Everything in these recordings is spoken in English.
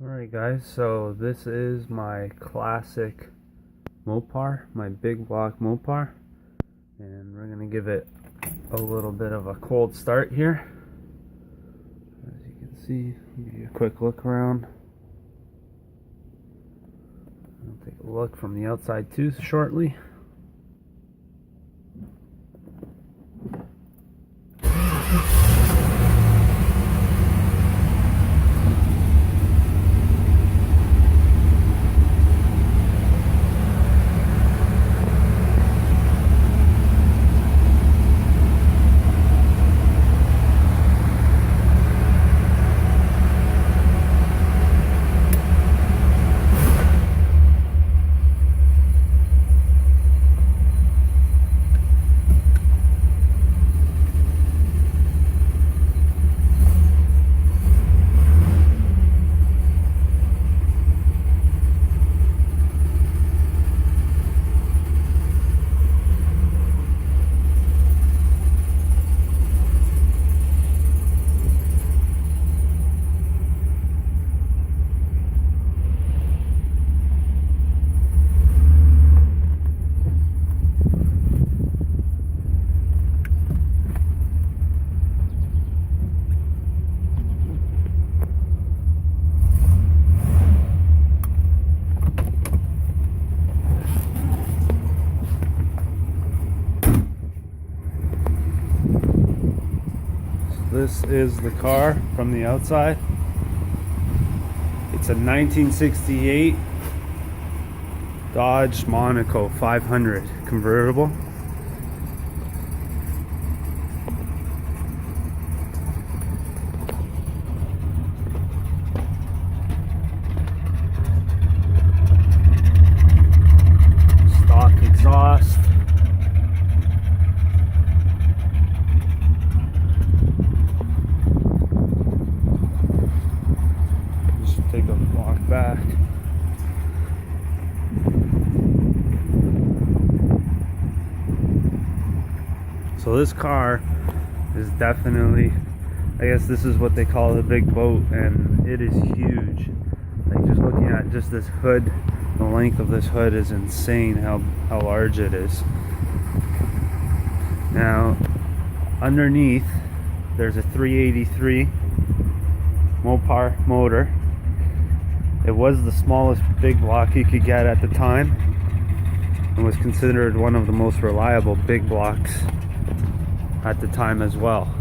Alright guys, so this is my classic Mopar, my big block Mopar, and we're going to give it a little bit of a cold start here. As you can see, I'll give you a quick look around. I'll take a look from the outside too shortly. This is the car from the outside. It's a 1968 Dodge Monaco 500 convertible. Stock exhaust. Take a walk back. So this car is definitely, I guess this is what they call the big boat, and it is huge. Like, just looking at just this hood, the length of this hood is insane how large it is. Now underneath there's a 383 Mopar motor. It was the smallest big block you could get at the time and was considered one of the most reliable big blocks at the time as well.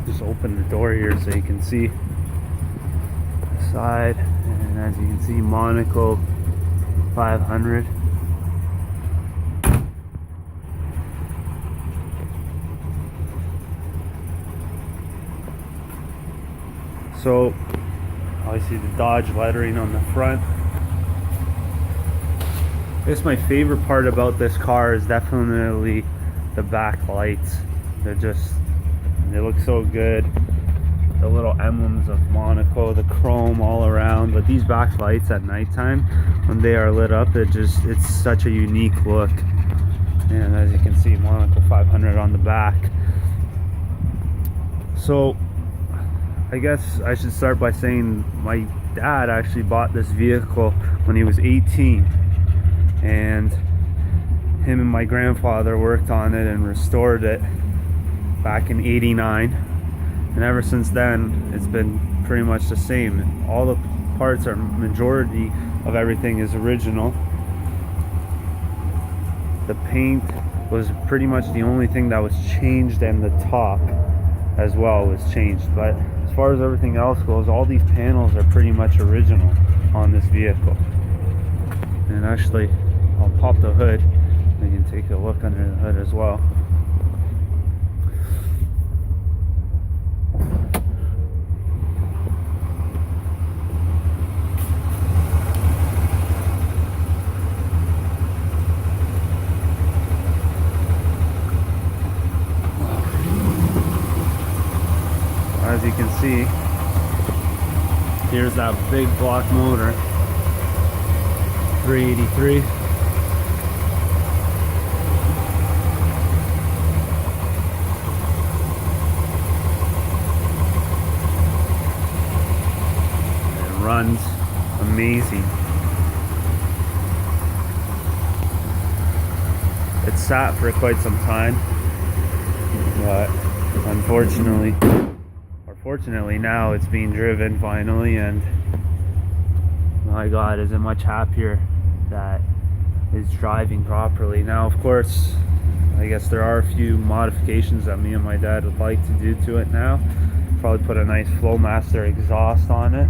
Just open the door here so you can see the side, and as you can see, Monaco 500. So obviously the Dodge lettering on the front. I guess my favorite part about this car is definitely the back lights. They look so good. The little emblems of Monaco, the chrome all around, but these back lights at nighttime, when they are lit up, it's such a unique look. And as you can see, Monaco 500 on the back. So I guess I should start by saying my dad actually bought this vehicle when he was 18, and him and my grandfather worked on it and restored it back in '89, and ever since then it's been pretty much the same. All the parts, majority of everything is original. The paint was pretty much the only thing that was changed, and the top as well was changed, but as far as everything else goes, all these panels are pretty much original on this vehicle. And actually, I'll pop the hood and you can take a look under the hood as well. As you can see, here's that big block motor, 383. runs amazing. It sat for quite some time, but unfortunately, or fortunately, now it's being driven finally, and my God, is it much happier that it's driving properly. Now, of course, I guess there are a few modifications that me and my dad would like to do to it now. Probably put a nice Flowmaster exhaust on it.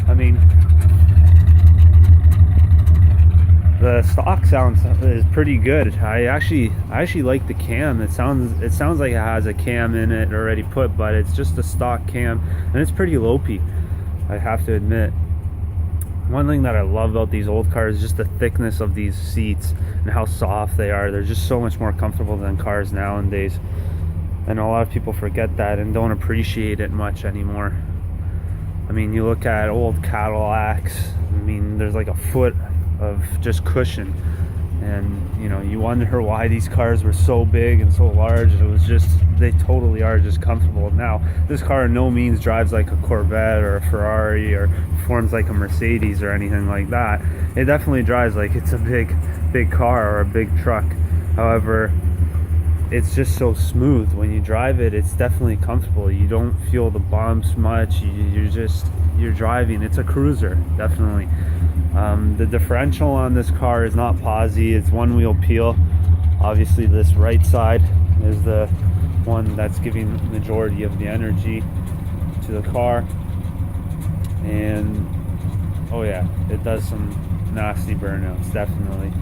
I mean, the stock sound is pretty good. I actually like the cam. It sounds like it has a cam in it already put, but it's just a stock cam, and it's pretty low-p, I have to admit. One thing that I love about these old cars is just the thickness of these seats and how soft they are. They're just so much more comfortable than cars nowadays, and a lot of people forget that and don't appreciate it much anymore. I mean, you look at old Cadillacs, I mean, there's like a foot of just cushion, and you know, you wonder why these cars were so big and so large. It was just, they totally are just comfortable. Now, this car in no means drives like a Corvette or a Ferrari or performs like a Mercedes or anything like that. It definitely drives like it's a big car or a big truck. However, it's just so smooth when you drive it. It's definitely comfortable. You don't feel the bumps much. You're driving. It's a cruiser, definitely. The differential on this car is not posi, it's one wheel peel. Obviously this right side is the one that's giving the majority of the energy to the car, and oh yeah, it does some nasty burnouts, definitely.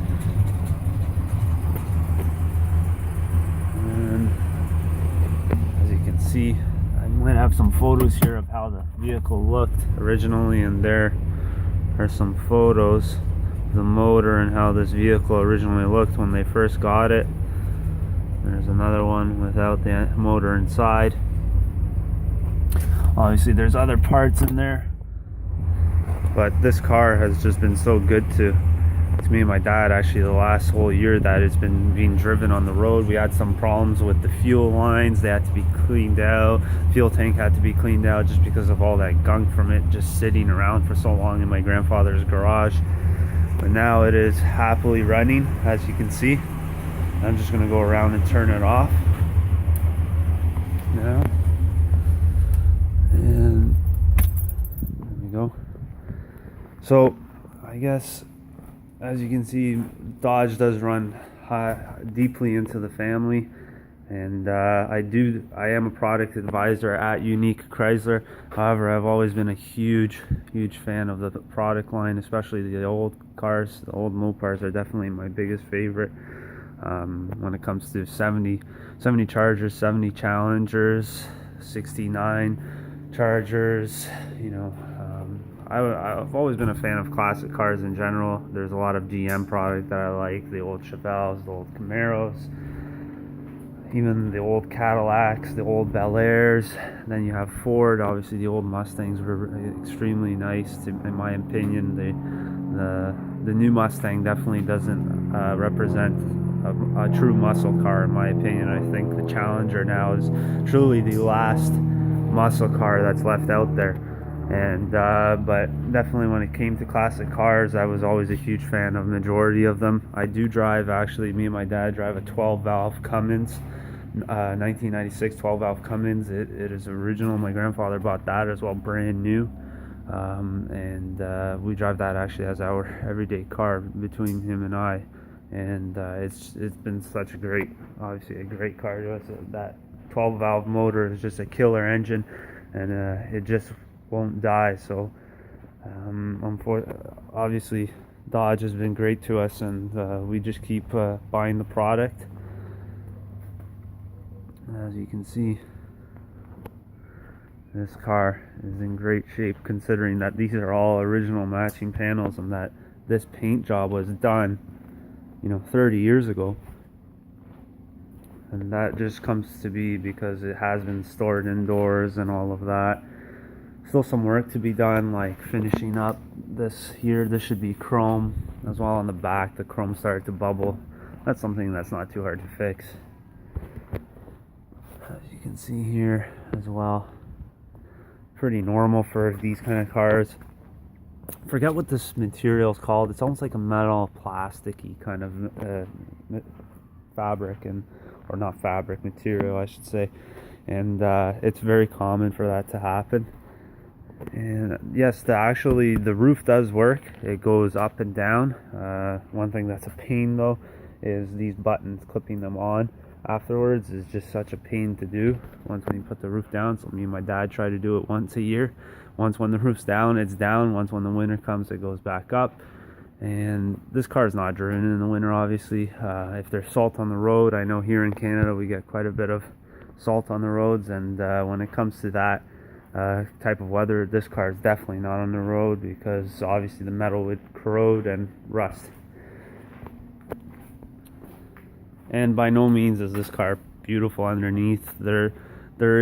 And as you can see, I might have some photos here of how the vehicle looked originally, and there are some photos of the motor and how this vehicle originally looked when they first got it. There's another one without the motor inside. Obviously there's other parts in there, but this car has just been so good to me and my dad. Actually, the last whole year that it's been being driven on the road, we had some problems with the fuel lines. They had to be cleaned out. Fuel tank had to be cleaned out just because of all that gunk from it just sitting around for so long in my grandfather's garage. But now it is happily running, as you can see. I'm just going to go around and turn it off now, and there we go. So I guess, as you can see, Dodge does run deeply into the family, and I am a product advisor at Unique Chrysler. However, I've always been a huge fan of the product line, especially the old cars. The old Mopars are definitely my biggest favorite. When it comes to 70 Chargers, 70 Challengers, 69 Chargers, you know, I've always been a fan of classic cars in general. There's a lot of GM product that I like, the old Chevelles, the old Camaros, even the old Cadillacs, the old Bel Airs. Then you have Ford. Obviously the old Mustangs were extremely nice in my opinion. The new Mustang definitely doesn't represent a true muscle car in my opinion. I think the Challenger now is truly the last muscle car that's left out there. And but definitely when it came to classic cars, I was always a huge fan of majority of them. I do drive, actually, me and my dad drive a 12-valve Cummins, 1996 12-valve Cummins. It is original. My grandfather bought that as well, brand new. And we drive that actually as our everyday car between him and I. And it's been such a great car to us. That 12-valve motor is just a killer engine, and it just won't die. So obviously Dodge has been great to us, and we just keep buying the product. As you can see, this car is in great shape, considering that these are all original matching panels and that this paint job was done, you know, 30 years ago. And that just comes to be because it has been stored indoors and all of that. Still some work to be done, like finishing up this here. This should be chrome as well. On the back, the chrome started to bubble. That's something that's not too hard to fix. As you can see here as well, pretty normal for these kind of cars. forget what this material is called. It's almost like a metal plasticky kind of fabric, and or not fabric, material I should say. And it's very common for that to happen. And yes, the roof does work. It goes up and down. One thing that's a pain though is these buttons, clipping them on afterwards is just such a pain to do once when you put the roof down. So me and my dad try to do it once a year. Once when the roof's down, it's down. Once when the winter comes, it goes back up. And this car is not driven in the winter, obviously. If there's salt on the road, I know here in Canada we get quite a bit of salt on the roads, and when it comes to that type of weather, this car is definitely not on the road, because obviously the metal would corrode and rust. And by no means is this car beautiful underneath. There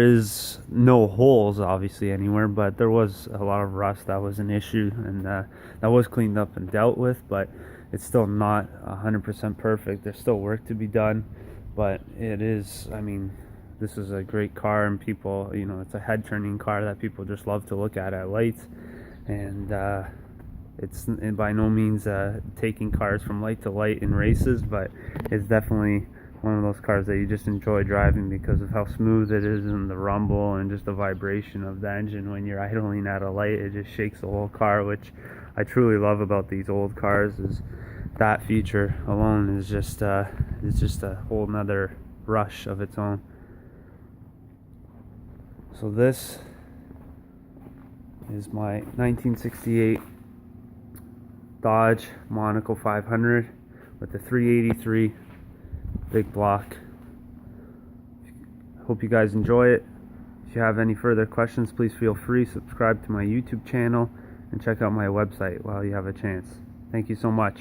is no holes obviously anywhere, but there was a lot of rust that was an issue, and that was cleaned up and dealt with, but it's still not 100% perfect. There's still work to be done, but it is, I mean, this is a great car, and people, you know, it's a head turning car that people just love to look at lights. And it's by no means taking cars from light to light in races, but it's definitely one of those cars that you just enjoy driving because of how smooth it is, and the rumble and just the vibration of the engine when you're idling at a light. It just shakes the whole car, which I truly love about these old cars. Is that feature alone is just it's just a whole nother rush of its own. So this is my 1968 Dodge Monaco 500 with the 383 big block. Hope you guys enjoy it. If you have any further questions, please feel free to subscribe to my YouTube channel and check out my website while you have a chance. Thank you so much.